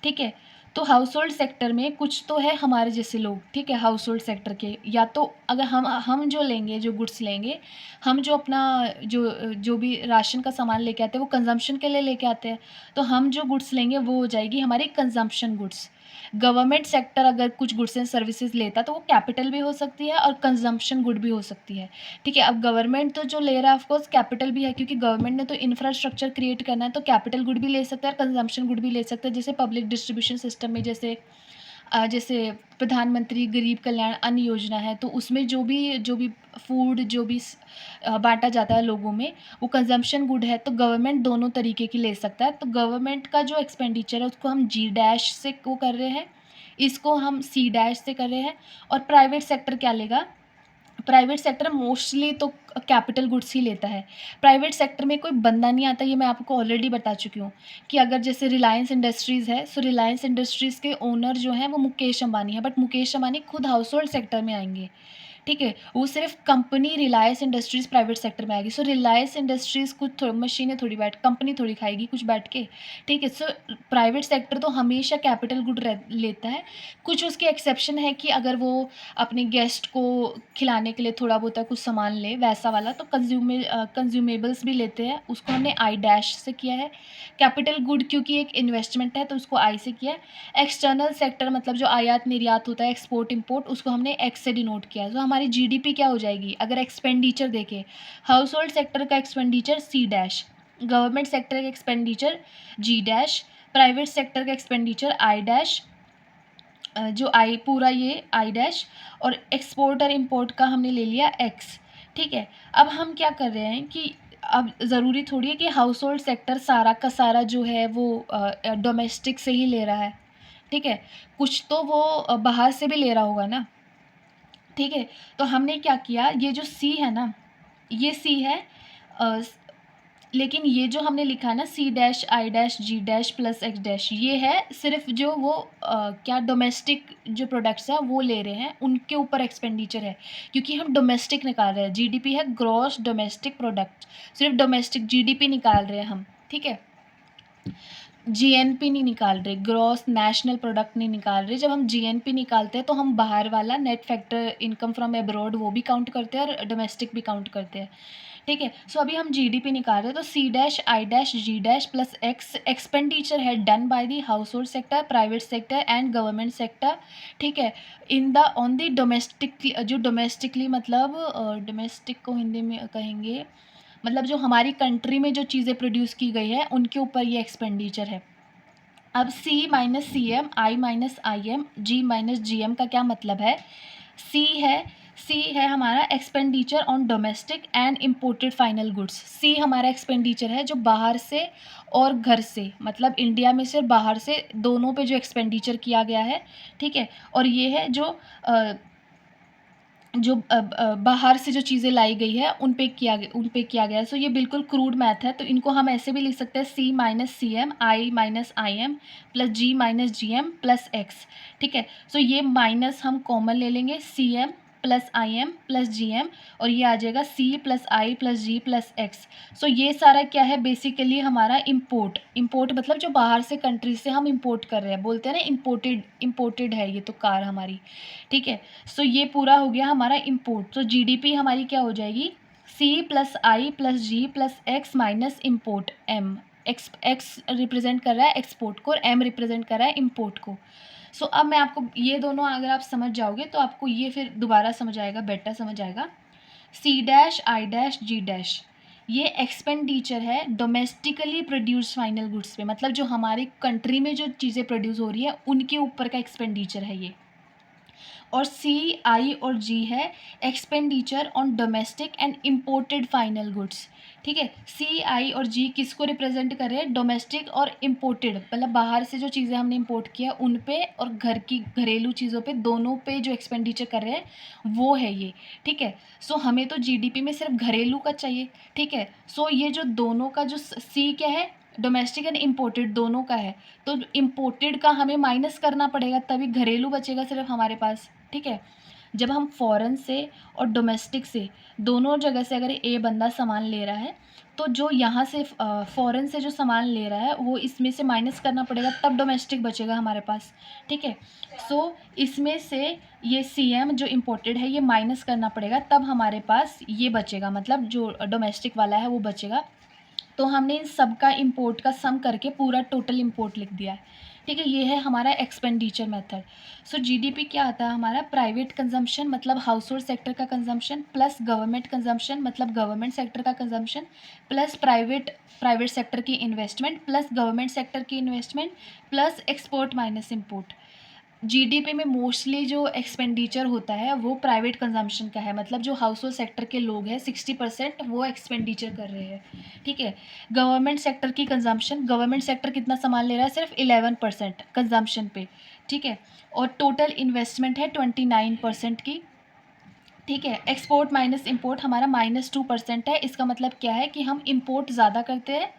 ठीक है। तो हाउस होल्ड सेक्टर में कुछ तो है हमारे जैसे लोग, ठीक है, हाउस होल्ड सेक्टर के, या तो अगर हम जो लेंगे, जो गुड्स लेंगे, हम जो अपना जो भी राशन का सामान लेके आते हैं वो कंजम्पशन के लिए लेके आते हैं, तो हम जो गुड्स लेंगे वो हो जाएगी हमारी कंजम्पशन गुड्स। गवर्नमेंट सेक्टर अगर कुछ गुड्स एंड सर्विसेज लेता तो वो कैपिटल भी हो सकती है और कंजम्पशन गुड भी हो सकती है, ठीक है। अब गवर्नमेंट तो जो ले रहा है ऑफकोर्स कैपिटल भी है, क्योंकि गवर्नमेंट ने तो इंफ्रास्ट्रक्चर क्रिएट करना है, तो कैपिटल गुड भी ले सकता है और कंजम्पशन गुड भी ले सकता है। जैसे पब्लिक डिस्ट्रीब्यूशन सिस्टम में जैसे प्रधानमंत्री गरीब कल्याण अन्न योजना है, तो उसमें जो भी फूड बांटा जाता है लोगों में वो कंजम्पशन गुड है, तो गवर्नमेंट दोनों तरीके की ले सकता है। तो गवर्नमेंट का जो एक्सपेंडिचर है उसको हम जी डैश से वो कर रहे हैं, इसको हम सी डैश से कर रहे हैं। और प्राइवेट सेक्टर क्या लेगा, प्राइवेट सेक्टर मोस्टली तो कैपिटल गुड्स ही लेता है। प्राइवेट सेक्टर में कोई बंदा नहीं आता, ये मैं आपको ऑलरेडी बता चुकी हूँ कि अगर जैसे रिलायंस इंडस्ट्रीज़ है, सो रिलायंस इंडस्ट्रीज़ के ओनर जो हैं वो मुकेश अंबानी है, बट मुकेश अंबानी खुद हाउस होल्ड सेक्टर में आएंगे, ठीक है। वो सिर्फ company Reliance industries private sector में आएगी। सो रिलायंस इंडस्ट्रीज़ कुछ मशीनें थोड़ी बैठ कंपनी थोड़ी खाएगी कुछ बैठ के, ठीक है। सो प्राइवेट सेक्टर तो हमेशा कैपिटल गुड लेता है। कुछ उसके एक्सेप्शन है कि अगर वो अपने गेस्ट को खिलाने के लिए थोड़ा बहुत कुछ सामान ले वैसा वाला, तो कंज्यूमेबल्स भी लेते हैं, उसको हमने आई डैश से किया है। कैपिटल गुड क्योंकि एक इन्वेस्टमेंट है तो उसको आई से किया है। एक्सटर्नल सेक्टर मतलब जो आयात निर्यात होता है, एक्सपोर्ट इंपोर्ट, उसको हमने एक्स से डिनोट किया है। तो हमारी जीडीपी क्या हो जाएगी अगर एक्सपेंडिचर देखें, हाउस होल्ड सेक्टर का expenditure C dash, government sector का expenditure G dash, private sector का एक्सपेंडिचर आई डैश, जो आई पूरा ये आई डैश, और एक्सपोर्ट और इम्पोर्ट का हमने ले लिया एक्स, ठीक है। अब हम क्या कर रहे हैं कि अब ज़रूरी थोड़ी है कि हाउस होल्ड सेक्टर सारा का सारा जो है वो डोमेस्टिक से ही ले रहा है, ठीक है, कुछ तो वो बाहर से भी ले रहा होगा ना, ठीक है। तो हमने क्या किया, ये जो सी है ना, ये सी है, अ, लेकिन ये जो हमने लिखा है ना C dash I dash G dash plus X dash, ये है सिर्फ जो वो क्या डोमेस्टिक जो प्रोडक्ट्स हैं वो ले रहे हैं उनके ऊपर एक्सपेंडिचर है, क्योंकि हम डोमेस्टिक निकाल रहे हैं, जीडीपी है ग्रॉस डोमेस्टिक प्रोडक्ट, सिर्फ डोमेस्टिक जीडीपी निकाल रहे हैं हम, ठीक है। जीएनपी नहीं निकाल रहे, ग्रॉस नेशनल प्रोडक्ट नहीं निकाल रहे। जब हम जीएनपी निकालते हैं तो हम बाहर वाला net factor income from abroad वो भी काउंट करते हैं और डोमेस्टिक भी काउंट करते हैं, ठीक है। सो अभी हम जीडीपी निकाल रहे हैं, तो C dash I dash G dash plus X expenditure है done by the household sector, private sector and government sector, ठीक है, in the on the domestic, जो डोमेस्टिकली मतलब डोमेस्टिक को हिंदी में कहेंगे मतलब जो हमारी कंट्री में जो चीज़ें प्रोड्यूस की गई है उनके ऊपर ये एक्सपेंडिचर है। अब C minus C M, I minus I M, G minus G M का क्या मतलब है, सी है हमारा expenditure on domestic and imported final goods. C हमारा एक्सपेंडिचर है जो बाहर से और घर से, मतलब इंडिया में से बाहर से दोनों पे जो एक्सपेंडिचर किया गया है, ठीक है। और ये है जो बाहर से जो चीज़ें लाई गई है उन पे किया गया है। सो ये बिल्कुल क्रूड मैथ है, तो इनको हम ऐसे भी लिख सकते हैं C minus C M, I minus I M plus G minus G M plus X, ठीक है। सो ये माइनस हम कॉमन ले लेंगे, C M plus I M plus G M, और ये आ जाएगा C plus I plus G plus X. So ये सारा क्या है बेसिकली हमारा इम्पोर्ट मतलब जो बाहर से कंट्री से हम इम्पोर्ट कर रहे हैं, बोलते हैं ना इम्पोर्टेड है ये तो कार हमारी, ठीक है। सो ये पूरा हो गया हमारा इम्पोर्ट। तो जीडीपी हमारी क्या हो जाएगी, C plus I plus G plus X minus import M, X represent कर रहा है एक्सपोर्ट को और एम रिप्रेजेंट कर रहा है इम्पोर्ट को। सो अब मैं आपको ये दोनों अगर आप समझ जाओगे तो आपको ये फिर दोबारा समझ आएगा, बेटर समझ आएगा। C dash I dash G dash, ये एक्सपेंडिचर है डोमेस्टिकली प्रोड्यूस फाइनल गुड्स पे, मतलब जो हमारी कंट्री में जो चीज़ें प्रोड्यूस हो रही है उनके ऊपर का एक्सपेंडिचर है ये। और सी, आई और जी है expenditure on domestic and imported final goods. ठीक है, सी, आई और जी किसको रिप्रेजेंट कर रहे हैं? डोमेस्टिक और इम्पोर्टेड, मतलब बाहर से जो चीज़ें हमने इम्पोर्ट किया उन पे और घर की घरेलू चीज़ों पे, दोनों पे जो एक्सपेंडिचर कर रहे हैं वो है ये। ठीक है, सो हमें तो जीडीपी में सिर्फ घरेलू का चाहिए। ठीक है, सो ये जो दोनों का जो सी क्या है? डोमेस्टिक एंड इम्पोर्टेड दोनों का है, तो इम्पोर्टेड का हमें माइनस करना पड़ेगा, तभी घरेलू बचेगा सिर्फ हमारे पास। ठीक है, जब हम फॉरेन से और डोमेस्टिक से दोनों जगह से अगर ए बंदा सामान ले रहा है, तो जो यहाँ से फॉरेन से जो सामान ले रहा है वो इसमें से माइनस करना पड़ेगा, तब डोमेस्टिक बचेगा हमारे पास। ठीक है, सो इसमें से ये सीएम जो इम्पोर्टेड है ये माइनस करना पड़ेगा, तब हमारे पास ये बचेगा, मतलब जो डोमेस्टिक वाला है वो बचेगा। तो हमने इन सब का इम्पोर्ट का सम करके पूरा टोटल इम्पोर्ट लिख दिया है। ठीक है, ये है हमारा एक्सपेंडिचर मेथड। सो जीडीपी क्या आता है हमारा? प्राइवेट कंजम्पशन मतलब हाउस होल्ड सेक्टर का कंजम्पशन, प्लस गवर्नमेंट कंजम्पशन मतलब गवर्नमेंट सेक्टर का कंजम्पशन, प्लस प्राइवेट सेक्टर की इन्वेस्टमेंट, प्लस गवर्नमेंट सेक्टर की investment, plus export minus import. GDP में मोस्टली जो एक्सपेंडिचर होता है वो प्राइवेट कंजम्पशन का है, मतलब जो हाउस होल्ड सेक्टर के लोग हैं 60% वो एक्सपेंडिचर कर रहे हैं। ठीक है, गवर्नमेंट सेक्टर की कंजम्पशन, गवर्नमेंट सेक्टर कितना सामान ले रहा है? सिर्फ 11% कंजम्पशन पे। ठीक है, और टोटल इन्वेस्टमेंट है 29% की। ठीक है, एक्सपोर्ट माइनस इंपोर्ट हमारा -2% है। इसका मतलब क्या है कि हम इंपोर्ट ज़्यादा करते हैं,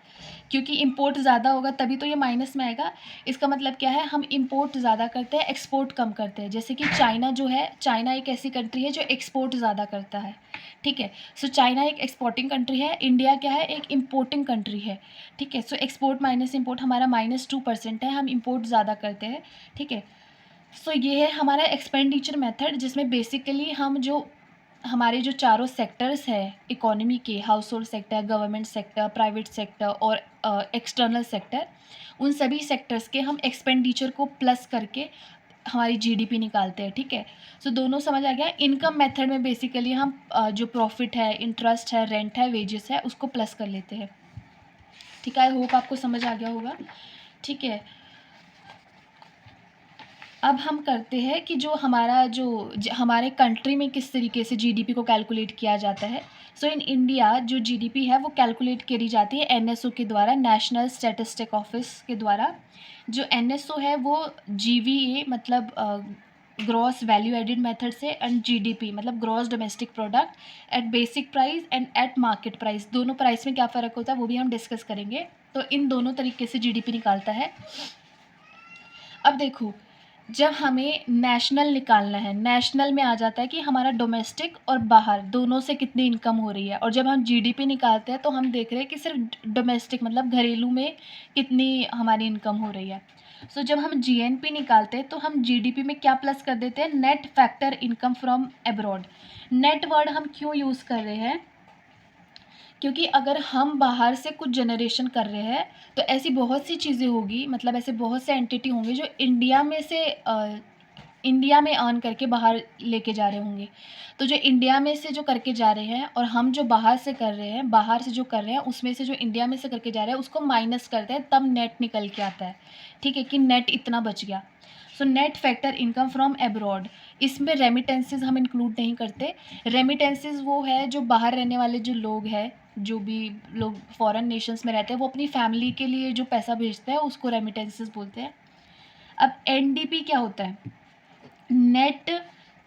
क्योंकि इंपोर्ट ज़्यादा होगा तभी तो ये माइनस में आएगा। इसका मतलब क्या है? हम इंपोर्ट ज़्यादा करते हैं, एक्सपोर्ट कम करते हैं। जैसे कि चाइना जो है, चाइना एक ऐसी कंट्री है जो एक्सपोर्ट ज़्यादा करता है। ठीक है, सो चाइना एक एक्सपोर्टिंग कंट्री है, इंडिया क्या है? एक इम्पोर्टिंग कंट्री है। ठीक है, सो एक्सपोर्ट माइनस इंपोर्ट हमारा -2% है, हम इंपोर्ट ज़्यादा करते हैं। ठीक है, सो ये है हमारा एक्सपेंडिचर मेथड, जिसमें बेसिकली हम जो हमारे जो चारों सेक्टर्स हैं इकोनॉमी के, house hold sector, government sector, private sector और एक्सटर्नल सेक्टर, उन सभी सेक्टर्स के हम एक्सपेंडिचर को प्लस करके हमारी जीडीपी निकालते हैं। ठीक है, सो दोनों समझ आ गया। इनकम मेथड में बेसिकली हम जो प्रॉफिट है, इंटरेस्ट है, रेंट है, वेजेस है, उसको प्लस कर लेते हैं। ठीक है, आई होप आपको समझ आ गया होगा। ठीक है, अब हम करते हैं कि जो हमारा जो हमारे कंट्री में किस तरीके से जीडीपी को कैलकुलेट किया जाता है। सो इन इंडिया जो जीडीपी है वो कैलकुलेट करी जाती है एनएसओ के द्वारा, नेशनल स्टैटिस्टिक ऑफिस के द्वारा। जो एनएसओ है वो जीवीए मतलब ग्रॉस वैल्यू एडेड मेथड से, एंड जीडीपी मतलब gross domestic product at basic price and eight market price, दोनों प्राइस में क्या फ़र्क होता है वो भी हम डिस्कस करेंगे। तो इन दोनों तरीके से जीडीपी निकालता है। अब देखो, जब हमें नेशनल निकालना है, नेशनल में आ जाता है कि हमारा डोमेस्टिक और बाहर दोनों से कितनी इनकम हो रही है, और जब हम जीडीपी निकालते हैं तो हम देख रहे हैं कि सिर्फ डोमेस्टिक मतलब घरेलू में कितनी हमारी इनकम हो रही है। सो जब हम जीएनपी निकालते हैं तो हम जीडीपी में क्या प्लस कर देते हैं? Net factor income from abroad. Net word हम क्यों यूज़ कर रहे हैं? क्योंकि अगर हम बाहर से कुछ जनरेशन कर रहे हैं तो ऐसी बहुत सी चीज़ें होगी, मतलब ऐसे बहुत से एंटिटी होंगे जो इंडिया में अर्न करके बाहर लेके जा रहे होंगे। तो जो इंडिया में से जो करके जा रहे हैं और हम जो बाहर से कर रहे हैं, बाहर से जो कर रहे हैं उसमें से जो इंडिया में से करके जा रहे हैं उसको माइनस करते हैं, तब नेट निकल के आता है। ठीक है, कि नेट इतना बच गया। So net factor income from abroad, इसमें रेमिटेंसेस हम इंक्लूड नहीं करते। रेमिटेंसेस वो है जो बाहर रहने वाले जो लोग हैं, जो भी लोग फॉरेन नेशंस में रहते हैं, वो अपनी फैमिली के लिए जो पैसा भेजते हैं उसको रेमिटेंसेस बोलते हैं। अब एनडीपी क्या होता है? Net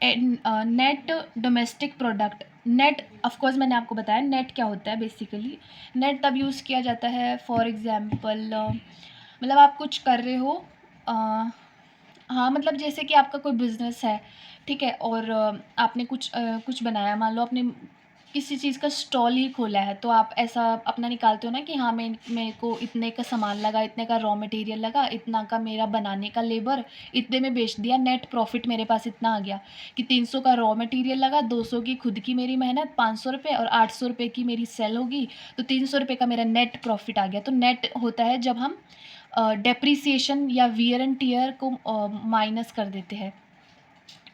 net domestic product. Net of course मैंने आपको बताया नेट क्या होता है। बेसिकली नेट तब यूज़ किया जाता है, फॉर एग्जांपल मतलब आप कुछ कर रहे हो, हाँ मतलब जैसे कि आपका कोई बिज़नेस है, ठीक है, और आपने कुछ बनाया, मान लो आपने किसी चीज़ का स्टॉल ही खोला है, तो आप ऐसा अपना निकालते हो ना कि हाँ, मेरे को इतने का सामान लगा, इतने का रॉ मटेरियल लगा, इतना का मेरा बनाने का लेबर, इतने में बेच दिया, नेट प्रॉफ़िट मेरे पास इतना आ गया कि 300 का रॉ मटेरियल लगा, 200 की खुद की मेरी मेहनत, 500 रुपये और 800 रुपये की मेरी सेल होगी, तो 300 रुपये का मेरा नेट प्रॉफ़िट आ गया। तो नेट होता है जब हम डेप्रिसिएशन या वियर एंड टियर को माइनस कर देते हैं।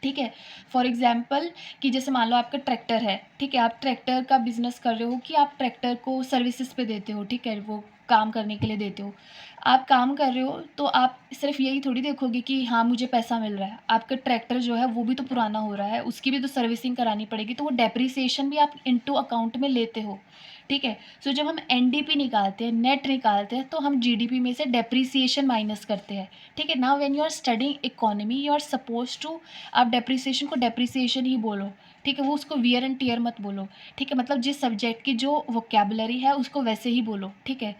ठीक है। फॉर एग्ज़ाम्पल कि जैसे मान लो आपका ट्रैक्टर है, ठीक है, आप ट्रैक्टर का बिज़नेस कर रहे हो कि आप ट्रैक्टर को सर्विसेज़ पे देते हो, ठीक है, वो काम करने के लिए देते हो। आप काम कर रहे हो तो आप सिर्फ़ यही थोड़ी देखोगे कि हाँ, मुझे पैसा मिल रहा है। आपका ट्रैक्टर जो है वो भी तो पुराना हो रहा है, उसकी भी तो सर्विसिंग करानी पड़ेगी, तो वो डेप्रिसिएशन भी आप इनटू अकाउंट में लेते हो, ठीक है। सो जब हम एनडीपी निकालते हैं, नेट निकालते हैं, तो हम जीडीपी में से डेप्रिसिएशन माइनस करते हैं, ठीक है। Now when you are studying economy, you are supposed to, आप डेप्रिसिएशन को डेप्रिसिएशन ही बोलो, ठीक है, वो उसको वियर एंड टियर मत बोलो, ठीक है, मतलब जिस सब्जेक्ट की जो वोकैबुलरी है उसको वैसे ही बोलो, ठीक है।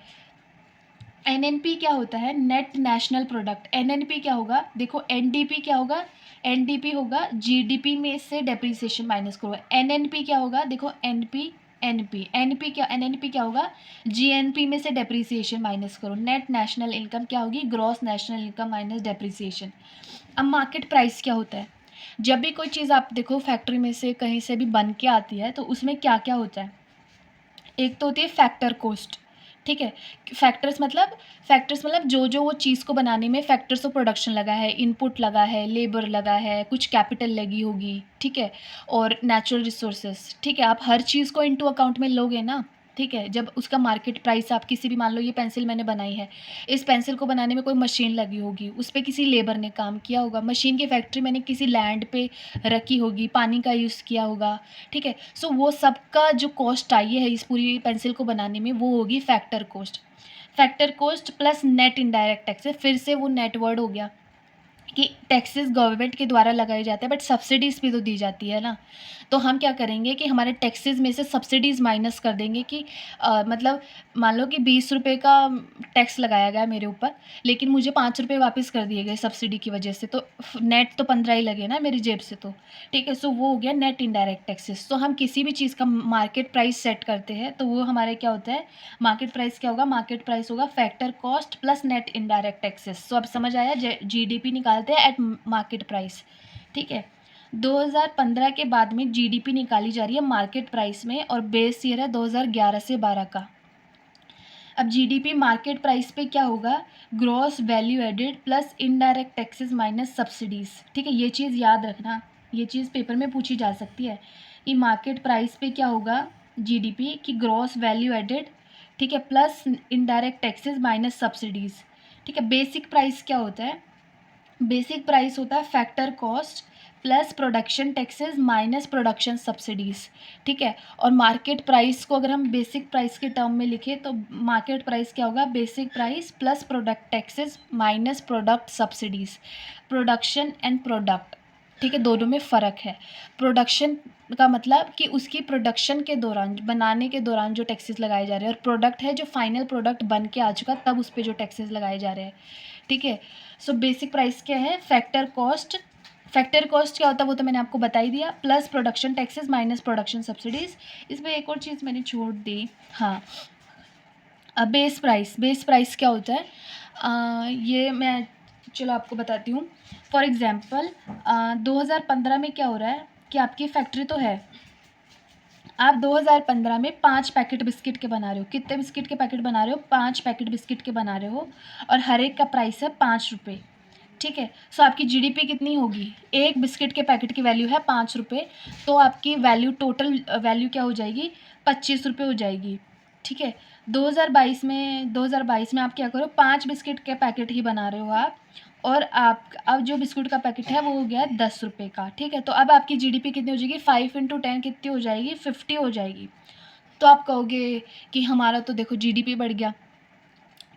एनएनपी क्या होता है? Net national product. एनएनपी क्या होगा? देखो एनडीपी क्या होगा? एनडीपी होगा जीडीपी में से डेप्रिसिएशन माइनस करो। एनएनपी क्या होगा? देखो एनपी, एनपी, एनपी क्या, एनएनपी क्या होगा? जीएनपी में से डेप्रिसिएशन माइनस करो। नेट नेशनल इनकम क्या होगी? Gross national income minus depreciation. अब मार्केट प्राइस क्या होता है? जब भी कोई चीज़ आप देखो फैक्ट्री में से कहीं से भी बन के आती है तो उसमें क्या क्या होता है? एक तो होती है फैक्टर कॉस्ट, ठीक है। फैक्टर्स मतलब जो जो वो चीज़ को बनाने में फैक्टर्स ऑफ प्रोडक्शन लगा है, इनपुट लगा है, लेबर लगा है, कुछ कैपिटल लगी होगी, ठीक है, और नेचुरल रिसोर्सेज, ठीक है। आप हर चीज़ को इनटू अकाउंट में लोगे ना, ठीक है। जब उसका मार्केट प्राइस आप किसी भी, मान लो ये पेंसिल मैंने बनाई है, इस पेंसिल को बनाने में कोई मशीन लगी होगी, उस पे किसी लेबर ने काम किया होगा, मशीन की फैक्ट्री मैंने किसी लैंड पे रखी होगी, पानी का यूज़ किया होगा, ठीक है। सो वो सबका जो कॉस्ट आई है इस पूरी पेंसिल को बनाने में वो होगी factor cost. Factor cost plus net indirect taxes, फिर से वो नेट वर्ड हो गया कि टैक्सेस गवर्नमेंट के द्वारा लगाए जाते हैं बट सब्सिडीज़ भी तो दी जाती है ना। तो हम क्या करेंगे कि हमारे टैक्सेस में से सब्सिडीज़ माइनस कर देंगे कि मतलब मान लो कि 20 रुपये का टैक्स लगाया गया मेरे ऊपर, लेकिन मुझे 5 रुपये वापस कर दिए गए सब्सिडी की वजह से, तो नेट तो 15 ही लगे ना मेरी जेब से, तो ठीक है। सो वो हो गया नेट इनडायरेक्ट टैक्सेस। तो हम किसी भी चीज़ का मार्केट प्राइस सेट करते हैं तो वो हमारे क्या होता है, मार्केट प्राइस क्या होगा? मार्केट प्राइस होगा factor cost plus net indirect taxes. So अब समझ आया, जीडीपी निकालते हैं एट मार्केट प्राइस, ठीक है। 2015 के बाद में जीडीपी निकाली जा रही है मार्केट प्राइस में और बेस ईयर है 2011 से 12 का। अब जीडीपी मार्केट प्राइस पे क्या होगा? Gross value added plus indirect taxes minus subsidies, ठीक है। ये चीज़ याद रखना, ये चीज़ पेपर में पूछी जा सकती है कि मार्केट प्राइस पे क्या होगा जीडीपी की, ग्रॉस वैल्यू एडेड, ठीक है, plus indirect taxes minus subsidies, ठीक है। बेसिक प्राइस क्या होता है? बेसिक प्राइस होता है factor cost plus production taxes minus production subsidies, ठीक है। और मार्केट प्राइस को अगर हम बेसिक प्राइस के टर्म में लिखें तो मार्केट प्राइस क्या होगा? Basic price plus product taxes minus product subsidies. Production and product, ठीक है, दोनों में फ़र्क है। प्रोडक्शन का मतलब कि उसकी प्रोडक्शन के दौरान, बनाने के दौरान जो टैक्सेस लगाए जा रहे हैं, और प्रोडक्ट है जो फाइनल प्रोडक्ट बन के आ चुका तब उस पर जो टैक्सेस लगाए जा रहे हैं, ठीक है। सो बेसिक प्राइस क्या है? Factor cost. फैक्टर कॉस्ट क्या होता है वो तो मैंने आपको बता ही दिया, plus production taxes minus production subsidies. इसमें एक और चीज़ मैंने छोड़ दी, हाँ, बेस प्राइस। बेस प्राइस क्या होता है? ये मैं चलो आपको बताती हूँ। फॉर एग्ज़ाम्पल 2015 में क्या हो रहा है कि आपकी फैक्ट्री तो है, आप 2015 में 5 पैकेट बिस्किट के बना रहे हो। कितने बिस्किट के पैकेट बना रहे हो? 5 पैकेट बिस्किट के बना रहे हो और हर एक का प्राइस है 5 रुपये, ठीक है। सो आपकी जीडीपी कितनी होगी? एक बिस्किट के पैकेट की वैल्यू है 5 रुपये, तो आपकी वैल्यू, टोटल वैल्यू क्या हो जाएगी? 25 रुपये हो जाएगी, ठीक है। 2022 में आप क्या करो, 5 बिस्किट के पैकेट ही बना रहे हो आप, और आप अब जो बिस्कुट का पैकेट है वो हो गया 10 रुपये का, ठीक है। तो अब आपकी जीडीपी कितनी हो जाएगी? 5 × 10 कितनी हो जाएगी? 50 हो जाएगी। तो आप कहोगे कि हमारा तो देखो जीडीपी बढ़ गया,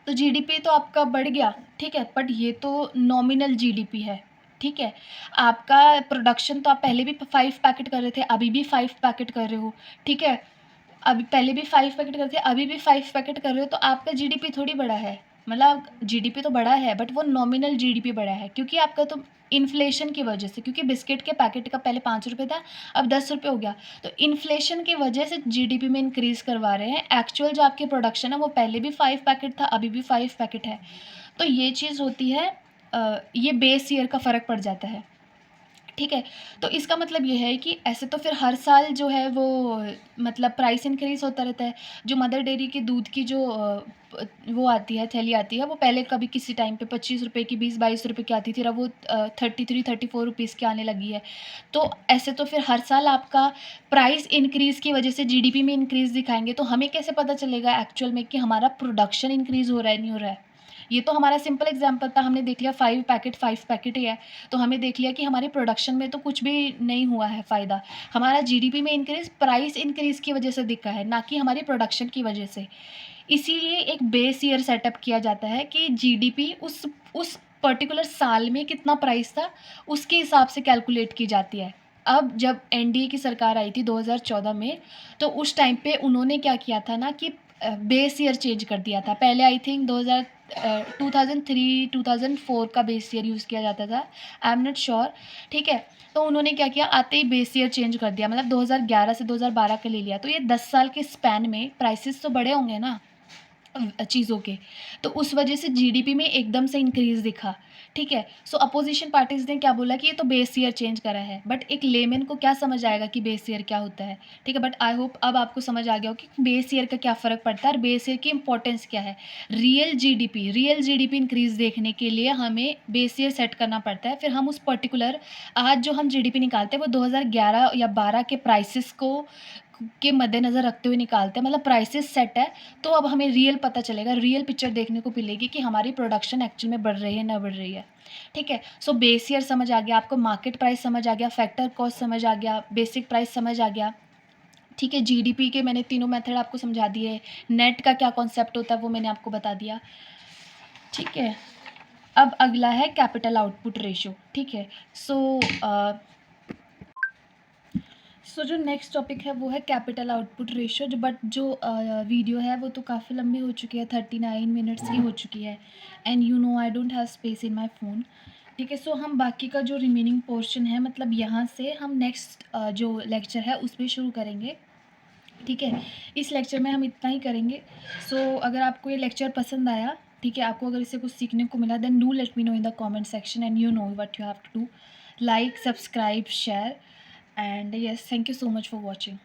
तो जीडीपी तो आपका बढ़ गया, ठीक है, बट ये तो नॉमिनल जीडीपी है, ठीक है। आपका प्रोडक्शन तो आप पहले भी 5 पैकेट कर रहे थे, अभी भी 5 पैकेट कर रहे हो, ठीक है। अभी पहले भी 5 पैकेट कर रहे थे, अभी भी 5 पैकेट कर रहे हो, तो आपका जीडीपी थोड़ी बढ़ा है। मतलब जीडीपी तो बढ़ा है बट वो नॉमिनल जीडीपी बढ़ा है, क्योंकि आपका तो इन्फ्लेशन की वजह से, क्योंकि बिस्किट के पैकेट का पहले 5 रुपये था, अब 10 रुपये हो गया, तो इन्फ्लेशन की वजह से जीडीपी में इंक्रीज़ करवा रहे हैं। एक्चुअल जो आपकी प्रोडक्शन है वो पहले भी 5 पैकेट था, अभी भी 5 पैकेट है। तो ये चीज़ होती है, ये बेस ईयर का फ़र्क पड़ जाता है, ठीक है? तो इसका मतलब ये है कि ऐसे तो फिर हर साल जो है वो मतलब प्राइस इंक्रीज़ होता रहता है। जो मदर डेयरी के दूध की जो वो आती है, थैली आती है, वो पहले कभी किसी टाइम पे ₹25 की, ₹20-22 की आती थी, अब वो 33-34 की आने लगी है। तो ऐसे तो फिर हर साल आपका प्राइस इंक्रीज़ की वजह से जीडीपी में इंक्रीज़ दिखाएँगे, तो हमें कैसे पता चलेगा एक्चुअल में कि हमारा प्रोडक्शन इंक्रीज़ हो रहा है, नहीं हो रहा है? ये तो हमारा सिंपल एग्ज़ाम्पल था, हमने देख लिया 5 पैकेट ही है। तो हमें देख लिया कि हमारे प्रोडक्शन में तो कुछ भी नहीं हुआ है फ़ायदा। हमारा जीडीपी में इंक्रीज़ प्राइस इंक्रीज़ की वज़ह से दिखा है, ना कि हमारी प्रोडक्शन की वज़ह से। इसीलिए एक बेस ईयर सेटअप किया जाता है कि जीडीपी उस पर्टिकुलर साल में कितना प्राइस था, उसके हिसाब से कैलकुलेट की जाती है। अब जब एनडीए की सरकार आई थी 2014 में, तो उस टाइम पे उन्होंने क्या किया था ना कि बेस ईयर चेंज कर दिया था। पहले आई थिंक 2003-2004 का बेस ईयर यूज़ किया जाता था। आई एम नॉट श्योर, ठीक है? तो उन्होंने क्या किया, आते ही बेस ईयर चेंज कर दिया, मतलब 2011 से 2012 का ले लिया। तो ये 10 साल के स्पैन में प्राइसेज़ तो बढ़े होंगे ना चीज़ों के, तो उस वजह से जीडीपी में एकदम से इंक्रीज़ दिखा, ठीक है? सो अपोज़िशन पार्टीज़ ने क्या बोला कि ये तो बेस ईयर चेंज करा है, बट एक लेमैन को क्या समझ आएगा कि बेस ईयर क्या होता है, ठीक है? बट आई होप अब आपको समझ आ गया हो कि बेस ईयर का क्या फ़र्क पड़ता है और बेस ईयर की इम्पोर्टेंस क्या है। रियल जीडीपी इंक्रीज़ देखने के लिए हमें बेस ईयर सेट करना पड़ता है, फिर हम उस पर्टिकुलर आज जो हम जीडीपी निकालते हैं वो 2011 या 12 के प्राइसेज़ को के मद्देनज़र रखते हुए निकालते हैं, मतलब प्राइसेज़ सेट है, तो अब हमें रियल पता चलेगा, रियल पिक्चर देखने को मिलेगी कि हमारी प्रोडक्शन एक्चुअल में बढ़ रही है, ना बढ़ रही है, ठीक है? सो बेस ईयर समझ आ गया, आपको मार्केट प्राइस समझ आ गया, फैक्टर कॉस्ट समझ आ गया, बेसिक प्राइस समझ आ गया, ठीक है? जीडीपी के मैंने तीनों मेथड आपको समझा दिए, नेट का क्या कॉन्सेप्ट होता है वो मैंने आपको बता दिया, ठीक है? अब अगला है कैपिटल आउटपुट रेशियो, ठीक है? सो जो नेक्स्ट टॉपिक है वो है कैपिटल आउटपुट रेशियो, जो वीडियो है वो तो काफ़ी लंबी हो चुकी है, 39 मिनट्स की हो चुकी है, and you no I don't have space in my phone, ठीक है? सो हम बाकी का जो रिमेनिंग पोर्शन है, मतलब यहाँ से हम नेक्स्ट जो लेक्चर है उसमें शुरू करेंगे, ठीक है? इस लेक्चर में हम इतना ही करेंगे। सो अगर आपको ये लेक्चर पसंद आया, ठीक है, आपको अगर इससे कुछ सीखने को मिला, then do let me know in the comment section and you know what you have to do. Like, subscribe, share, and yes, thank you so much for watching.